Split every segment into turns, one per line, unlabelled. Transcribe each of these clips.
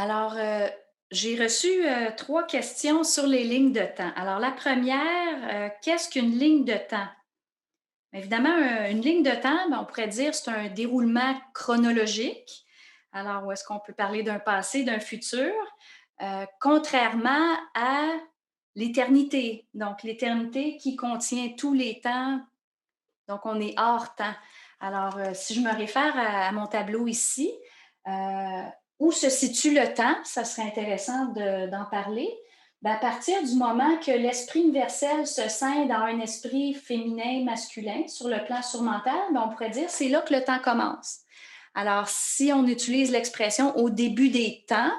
Alors, j'ai reçu, 3 questions sur les lignes de temps. Alors la première, qu'est-ce qu'une ligne de temps? Évidemment, une ligne de temps, ben, on pourrait dire c'est un déroulement chronologique. Alors, où est-ce qu'on peut parler d'un passé, d'un futur, contrairement à l'éternité. Donc l'éternité qui contient tous les temps, donc on est hors temps. Alors, si je me réfère à mon tableau ici, heu, où se situe le temps? Ça serait intéressant d'en parler. Ben, à partir du moment que l'esprit universel se scinde dans un esprit féminin, masculin, sur le plan surmental, ben, on pourrait dire c'est là que le temps commence. Alors, si on utilise l'expression au début des temps,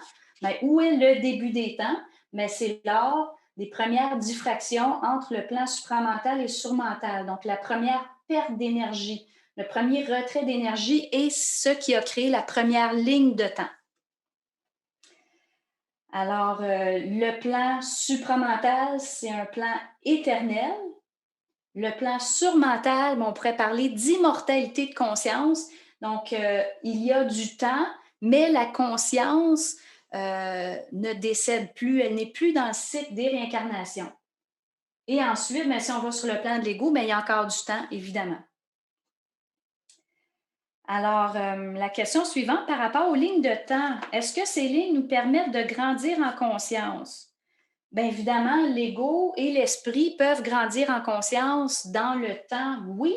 ben, où est le début des temps? Ben, c'est lors des premières diffractions entre le plan supramental et surmental. Donc, la première perte d'énergie, le premier retrait d'énergie est ce qui a créé la première ligne de temps. Alors, le plan supramental, c'est un plan éternel. Le plan surmental, ben, on pourrait parler d'immortalité de conscience. Donc, il y a du temps, mais la conscience ne décède plus, elle n'est plus dans le cycle des réincarnations. Et ensuite, ben, si on va sur le plan de l'ego, ben, il y a encore du temps, évidemment. Alors, la question suivante par rapport aux lignes de temps, est-ce que ces lignes nous permettent de grandir en conscience? Bien évidemment, l'ego et l'esprit peuvent grandir en conscience dans le temps, oui.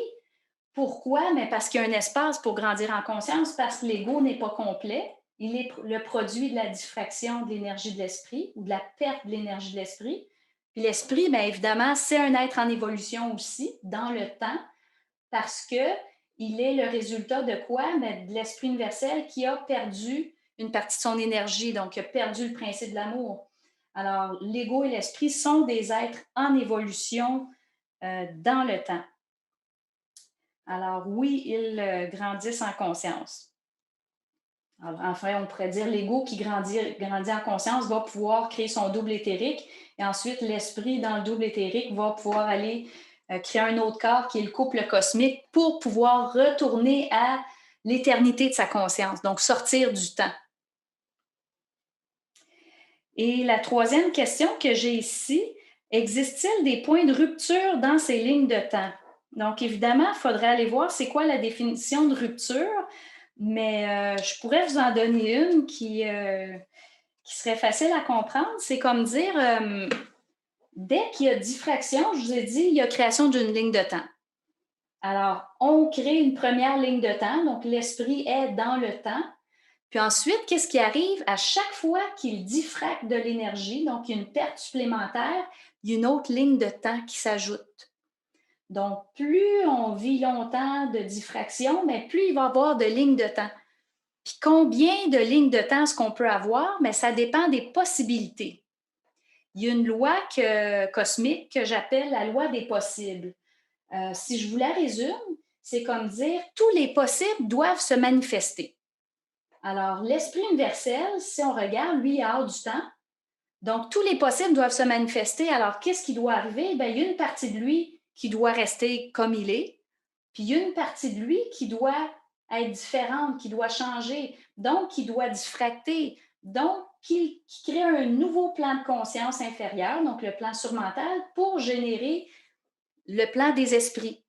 Pourquoi? Mais parce qu'il y a un espace pour grandir en conscience, parce que l'ego n'est pas complet. Il est le produit de la diffraction de l'énergie de l'esprit ou de la perte de l'énergie de l'esprit. Puis l'esprit, bien évidemment, c'est un être en évolution aussi dans le temps parce que il est le résultat de quoi? Ben, de l'esprit universel qui a perdu une partie de son énergie, donc qui a perdu le principe de l'amour. Alors, l'ego et l'esprit sont des êtres en évolution dans le temps. Alors, oui, ils grandissent en conscience. Alors, enfin, on pourrait dire l'ego qui grandit en conscience va pouvoir créer son double éthérique et ensuite l'esprit dans le double éthérique va pouvoir aller créer un autre corps qui est le couple cosmique pour pouvoir retourner à l'éternité de sa conscience, donc sortir du temps. Et la troisième question que j'ai ici, existe-t-il des points de rupture dans ces lignes de temps? Donc, évidemment, il faudrait aller voir c'est quoi la définition de rupture, mais je pourrais vous en donner une qui serait facile à comprendre. C'est comme dire, dès qu'il y a diffraction, je vous ai dit, il y a création d'une ligne de temps. Alors, on crée une première ligne de temps, donc l'esprit est dans le temps. Puis ensuite, qu'est-ce qui arrive? À chaque fois qu'il diffracte de l'énergie, donc il y a une perte supplémentaire, il y a une autre ligne de temps qui s'ajoute. Donc, plus on vit longtemps de diffraction, mais plus il va y avoir de lignes de temps. Puis combien de lignes de temps est-ce qu'on peut avoir? Mais ça dépend des possibilités. Il y a une loi cosmique que j'appelle la loi des possibles. Si je vous la résume, c'est comme dire tous les possibles doivent se manifester. Alors, l'esprit universel, si on regarde, lui, il a hors du temps. Donc, tous les possibles doivent se manifester. Alors, qu'est-ce qui doit arriver? Bien, il y a une partie de lui qui doit rester comme il est, puis il y a une partie de lui qui doit être différente, qui doit changer, donc qui doit diffracter, donc qui crée un nouveau plan de conscience inférieur, donc le plan surmental, pour générer le plan des esprits.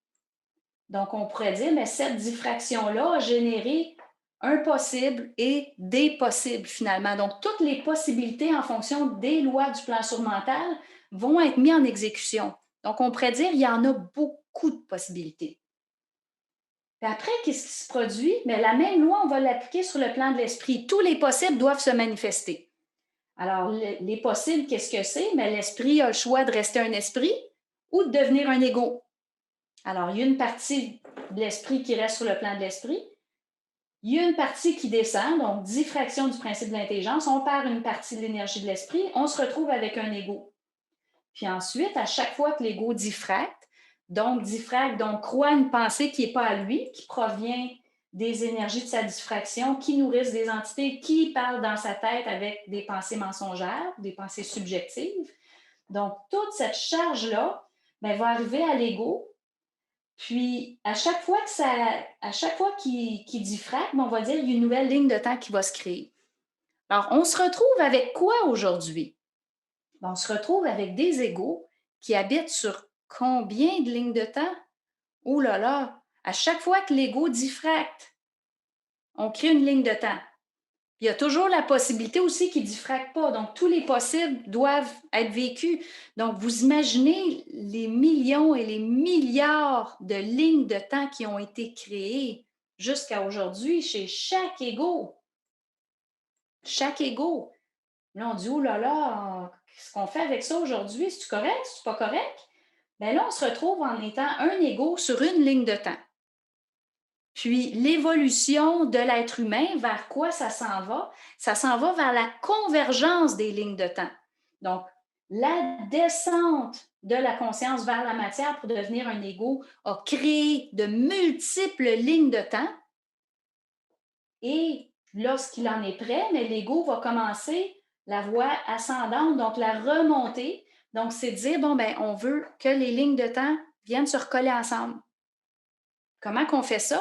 Donc, on pourrait dire, mais cette diffraction-là a généré un possible et des possibles finalement. Donc, toutes les possibilités en fonction des lois du plan surmental vont être mises en exécution. Donc, on pourrait dire qu'il y en a beaucoup de possibilités. Puis après, qu'est-ce qui se produit? Mais la même loi, on va l'appliquer sur le plan de l'esprit. Tous les possibles doivent se manifester. Alors, les possibles, qu'est-ce que c'est? Mais l'esprit a le choix de rester un esprit ou de devenir un ego. Alors, il y a une partie de l'esprit qui reste sur le plan de l'esprit. Il y a une partie qui descend, donc diffraction du principe de l'intelligence. On perd une partie de l'énergie de l'esprit, on se retrouve avec un ego. Puis ensuite, à chaque fois que l'ego diffracte, donc croit une pensée qui n'est pas à lui, qui provient des énergies de sa diffraction, qui nourrissent des entités, qui parlent dans sa tête avec des pensées mensongères, des pensées subjectives. Donc, toute cette charge-là ben, va arriver à l'ego. Puis, à chaque fois qu'il diffracte, ben, on va dire qu'il y a une nouvelle ligne de temps qui va se créer. Alors, on se retrouve avec quoi aujourd'hui? Ben, on se retrouve avec des égos qui habitent sur combien de lignes de temps? Oh là là! À chaque fois que l'ego diffracte, on crée une ligne de temps. Il y a toujours la possibilité aussi qu'il ne diffracte pas. Donc, tous les possibles doivent être vécus. Donc, vous imaginez les millions et les milliards de lignes de temps qui ont été créées jusqu'à aujourd'hui chez chaque ego. Chaque ego. Là, on dit, oh là là, qu'est-ce qu'on fait avec ça aujourd'hui? C'est-tu correct? C'est-tu pas correct? Bien là, on se retrouve en étant un ego sur une ligne de temps. Puis l'évolution de l'être humain, vers quoi ça s'en va? Ça s'en va vers la convergence des lignes de temps. Donc, la descente de la conscience vers la matière pour devenir un ego a créé de multiples lignes de temps. Et lorsqu'il en est prêt, mais l'ego va commencer la voie ascendante, donc la remontée. Donc, c'est dire, bon, ben, on veut que les lignes de temps viennent se recoller ensemble. Comment qu'on fait ça?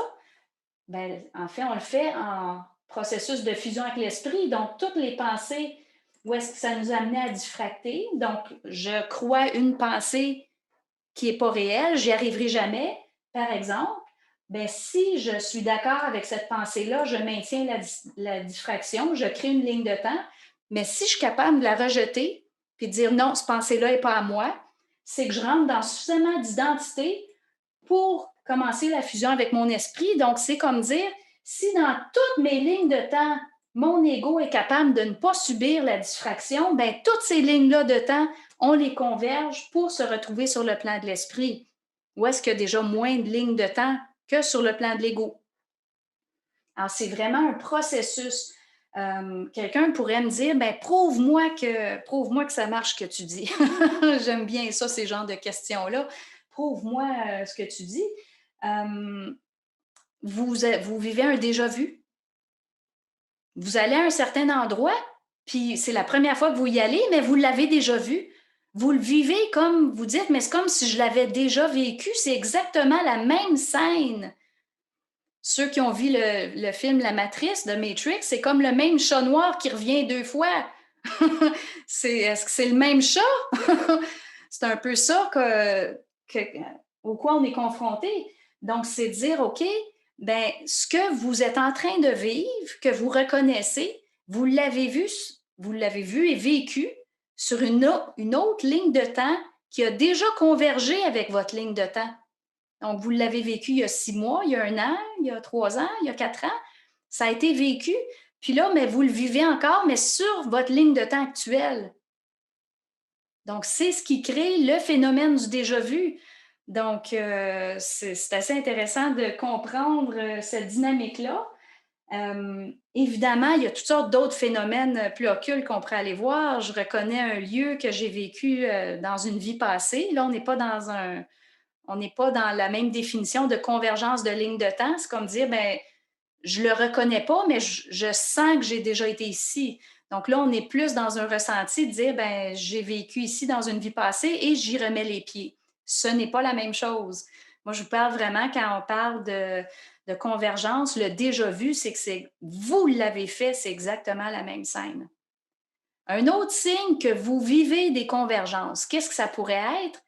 Ben, en fait, on le fait en processus de fusion avec l'esprit. Donc, toutes les pensées, où est-ce que ça nous amenait à diffracter? Donc, je crois une pensée qui n'est pas réelle, j'y arriverai jamais, par exemple. Ben, si je suis d'accord avec cette pensée-là, je maintiens la diffraction, je crée une ligne de temps. Mais si je suis capable de la rejeter puis de dire non, cette pensée-là n'est pas à moi, c'est que je rentre dans suffisamment d'identité pour commencer la fusion avec mon esprit. Donc, c'est comme dire, si dans toutes mes lignes de temps, mon ego est capable de ne pas subir la diffraction, bien, toutes ces lignes-là de temps, on les converge pour se retrouver sur le plan de l'esprit. Où est-ce qu'il y a déjà moins de lignes de temps que sur le plan de l'ego? Alors, c'est vraiment un processus. Quelqu'un pourrait me dire, ben, prouve-moi que ça marche ce que tu dis. J'aime bien ça, ces genres de questions-là. Prouve-moi ce que tu dis. Euh, vous vivez un déjà-vu. Vous allez à un certain endroit, puis c'est la première fois que vous y allez, mais vous l'avez déjà vu. Vous le vivez comme vous dites, mais c'est comme si je l'avais déjà vécu. C'est exactement la même scène. Ceux qui ont vu le film La Matrice de Matrix, c'est comme le même chat noir qui revient deux fois. Est-ce que c'est le même chat? C'est un peu ça au quoi on est confronté. Donc, c'est de dire, OK, ben, ce que vous êtes en train de vivre, que vous reconnaissez, vous l'avez vu et vécu sur une autre ligne de temps qui a déjà convergé avec votre ligne de temps. Donc, vous l'avez vécu il y a 6 mois, il y a 1 an, il y a 3 ans, il y a 4 ans. Ça a été vécu. Puis là, mais vous le vivez encore, mais sur votre ligne de temps actuelle. Donc, c'est ce qui crée le phénomène du déjà-vu. Donc, c'est assez intéressant de comprendre cette dynamique-là. Évidemment, il y a toutes sortes d'autres phénomènes plus occultes qu'on pourrait aller voir. Je reconnais un lieu que j'ai vécu dans une vie passée. Là, on n'est pas dans la même définition de convergence de ligne de temps. C'est comme dire, ben, je le reconnais pas, mais je sens que j'ai déjà été ici. Donc là, on est plus dans un ressenti de dire, ben, j'ai vécu ici dans une vie passée et j'y remets les pieds. Ce n'est pas la même chose. Moi, je vous parle vraiment quand on parle de convergence, le déjà vu, c'est que vous l'avez fait, c'est exactement la même scène. Un autre signe que vous vivez des convergences, qu'est-ce que ça pourrait être?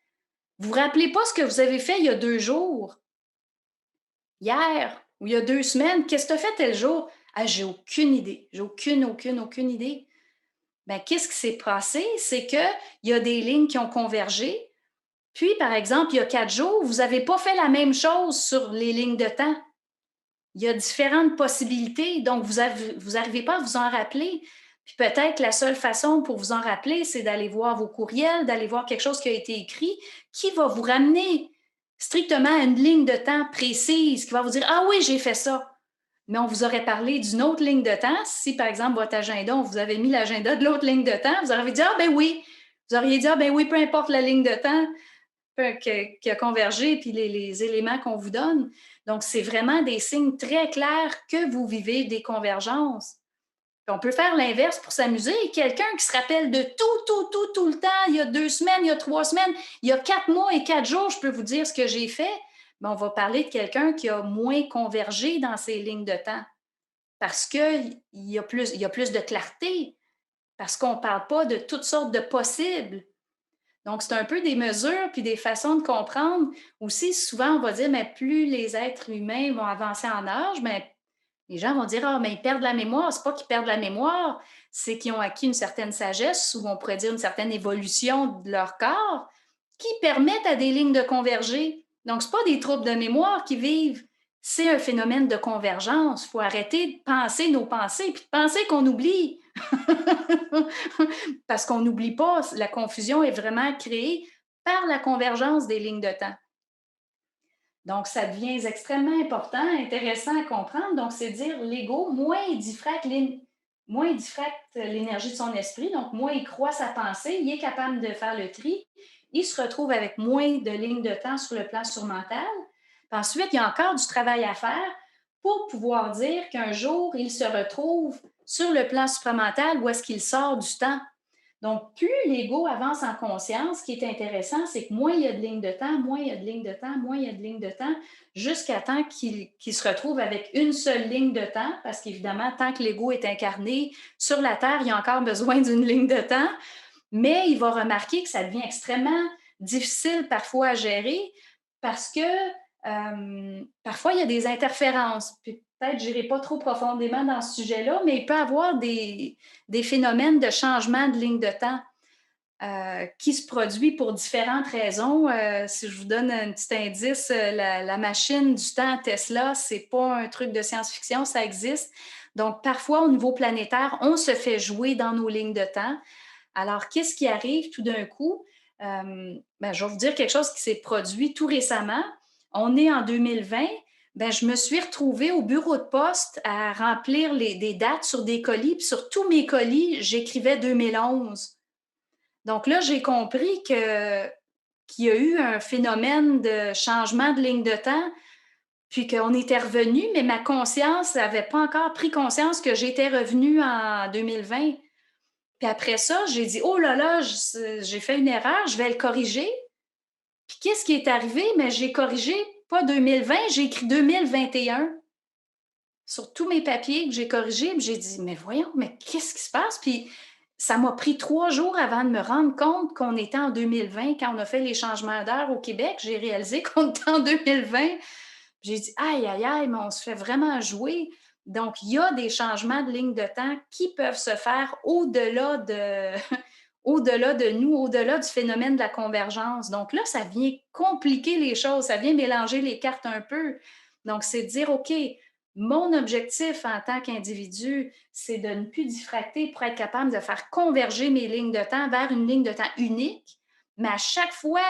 Vous ne vous rappelez pas ce que vous avez fait il y a 2 jours, hier ou il y a 2 semaines. Qu'est-ce que tu as fait tel jour? Ah, j'ai aucune idée. J'ai aucune idée. Ben, qu'est-ce qui s'est passé? C'est qu'il y a des lignes qui ont convergé. Puis, par exemple, il y a 4 jours, vous n'avez pas fait la même chose sur les lignes de temps. Il y a différentes possibilités, donc vous n'arrivez pas à vous en rappeler. Puis peut-être la seule façon pour vous en rappeler, c'est d'aller voir vos courriels, d'aller voir quelque chose qui a été écrit, qui va vous ramener strictement à une ligne de temps précise, qui va vous dire, ah oui, j'ai fait ça. Mais on vous aurait parlé d'une autre ligne de temps. Si, par exemple, votre agenda, on vous avait mis l'agenda de l'autre ligne de temps, vous auriez dit, ah ben oui. Vous auriez dit, ah ben oui, peu importe la ligne de temps qui a convergé, puis les éléments qu'on vous donne. Donc, c'est vraiment des signes très clairs que vous vivez des convergences. Puis on peut faire l'inverse pour s'amuser. Quelqu'un qui se rappelle de tout le temps, il y a 2 semaines, il y a 3 semaines, il y a 4 mois et 4 jours, je peux vous dire ce que j'ai fait. Mais on va parler de quelqu'un qui a moins convergé dans ses lignes de temps. parce qu'il y a plus de clarté, parce qu'on ne parle pas de toutes sortes de possibles. Donc, c'est un peu des mesures puis des façons de comprendre. Aussi, souvent, on va dire, mais plus les êtres humains vont avancer en âge, mais les gens vont dire, ah, mais ils perdent la mémoire. C'est pas qu'ils perdent la mémoire, c'est qu'ils ont acquis une certaine sagesse, ou on pourrait dire une certaine évolution de leur corps, qui permettent à des lignes de converger. Donc, c'est pas des troubles de mémoire qui vivent, c'est un phénomène de convergence. Il faut arrêter de penser nos pensées, puis de penser qu'on oublie. Parce qu'on n'oublie pas, la confusion est vraiment créée par la convergence des lignes de temps. Donc, ça devient extrêmement important, intéressant à comprendre. Donc, c'est dire l'ego, moins il diffracte l'énergie de son esprit, donc moins il croit sa pensée, il est capable de faire le tri, il se retrouve avec moins de lignes de temps sur le plan surmental. Puis ensuite, il y a encore du travail à faire pour pouvoir dire qu'un jour, il se retrouve sur le plan supramental où est-ce qu'il sort du temps. Donc, plus l'ego avance en conscience, ce qui est intéressant, c'est que moins il y a de lignes de temps, moins il y a de lignes de temps, moins il y a de lignes de temps, jusqu'à temps qu'il se retrouve avec une seule ligne de temps, parce qu'évidemment, tant que l'ego est incarné sur la Terre, il y a encore besoin d'une ligne de temps, mais il va remarquer que ça devient extrêmement difficile parfois à gérer parce que parfois il y a des interférences. Puis peut-être que je n'irai pas trop profondément dans ce sujet-là, mais il peut y avoir des phénomènes de changement de ligne de temps qui se produit pour différentes raisons. Si je vous donne un petit indice, la machine du temps Tesla, c'est pas un truc de science-fiction, ça existe. Donc, parfois, au niveau planétaire, on se fait jouer dans nos lignes de temps. Alors, qu'est-ce qui arrive tout d'un coup? Je vais vous dire quelque chose qui s'est produit tout récemment. On est en 2020. Je me suis retrouvée au bureau de poste à remplir des dates sur des colis. Puis sur tous mes colis, j'écrivais 2011. Donc là, j'ai compris qu'il y a eu un phénomène de changement de ligne de temps, puis qu'on était revenu, mais ma conscience n'avait pas encore pris conscience que j'étais revenue en 2020. Puis après ça, j'ai dit, oh là là, j'ai fait une erreur, je vais le corriger. Puis qu'est-ce qui est arrivé? Mais j'ai corrigé pas 2020, j'ai écrit 2021 sur tous mes papiers que j'ai corrigés. Puis j'ai dit, mais voyons, mais qu'est-ce qui se passe? Puis ça m'a pris 3 jours avant de me rendre compte qu'on était en 2020 quand on a fait les changements d'heure au Québec. J'ai réalisé qu'on était en 2020. J'ai dit, aïe, aïe, aïe, mais on se fait vraiment jouer. Donc, il y a des changements de ligne de temps qui peuvent se faire au-delà de nous, au-delà du phénomène de la convergence. Donc là, ça vient compliquer les choses, ça vient mélanger les cartes un peu. Donc, c'est de dire, OK, mon objectif en tant qu'individu, c'est de ne plus diffracter pour être capable de faire converger mes lignes de temps vers une ligne de temps unique. Mais à chaque fois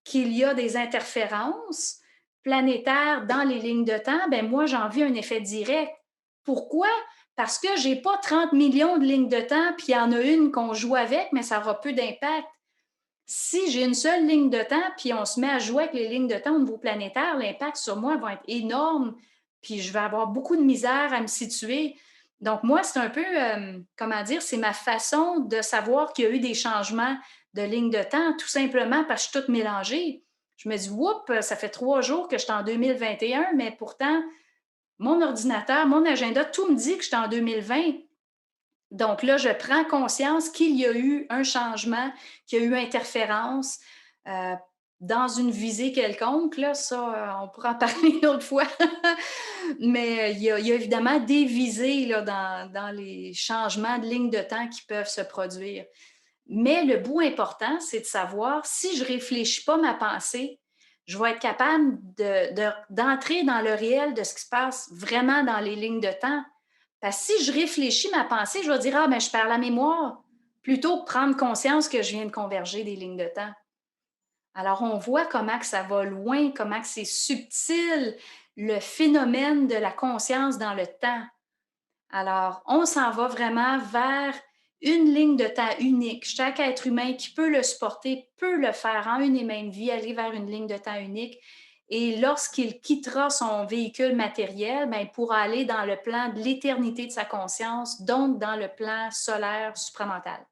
qu'il y a des interférences planétaires dans les lignes de temps, moi, j'en vis un effet direct. Pourquoi? Parce que je n'ai pas 30 millions de lignes de temps, puis il y en a une qu'on joue avec, mais ça aura peu d'impact. Si j'ai une seule ligne de temps, puis on se met à jouer avec les lignes de temps au niveau planétaire, l'impact sur moi va être énorme, puis je vais avoir beaucoup de misère à me situer. Donc, moi, c'est un peu, comment dire, c'est ma façon de savoir qu'il y a eu des changements de ligne de temps, tout simplement parce que je suis toute mélangée. Je me dis, oups, ça fait 3 jours que je suis en 2021, mais pourtant, mon ordinateur, mon agenda, tout me dit que je suis en 2020. Donc là, je prends conscience qu'il y a eu un changement, qu'il y a eu interférence euh, dans une visée quelconque. Là, ça, on pourra en parler une autre fois. Mais il y a évidemment des visées là, dans les changements de ligne de temps qui peuvent se produire. Mais le bout important, c'est de savoir si je ne réfléchis pas ma pensée, je vais être capable d'entrer dans le réel de ce qui se passe vraiment dans les lignes de temps. Parce que si je réfléchis ma pensée, je vais dire, ah, mais je perds la mémoire, plutôt que prendre conscience que je viens de converger des lignes de temps. Alors, on voit comment que ça va loin, comment que c'est subtil, le phénomène de la conscience dans le temps. Alors, on s'en va vraiment vers une ligne de temps unique. Chaque être humain qui peut le supporter peut le faire en une et même vie, aller vers une ligne de temps unique. Et lorsqu'il quittera son véhicule matériel, il pourra aller dans le plan de l'éternité de sa conscience, donc dans le plan solaire supramental.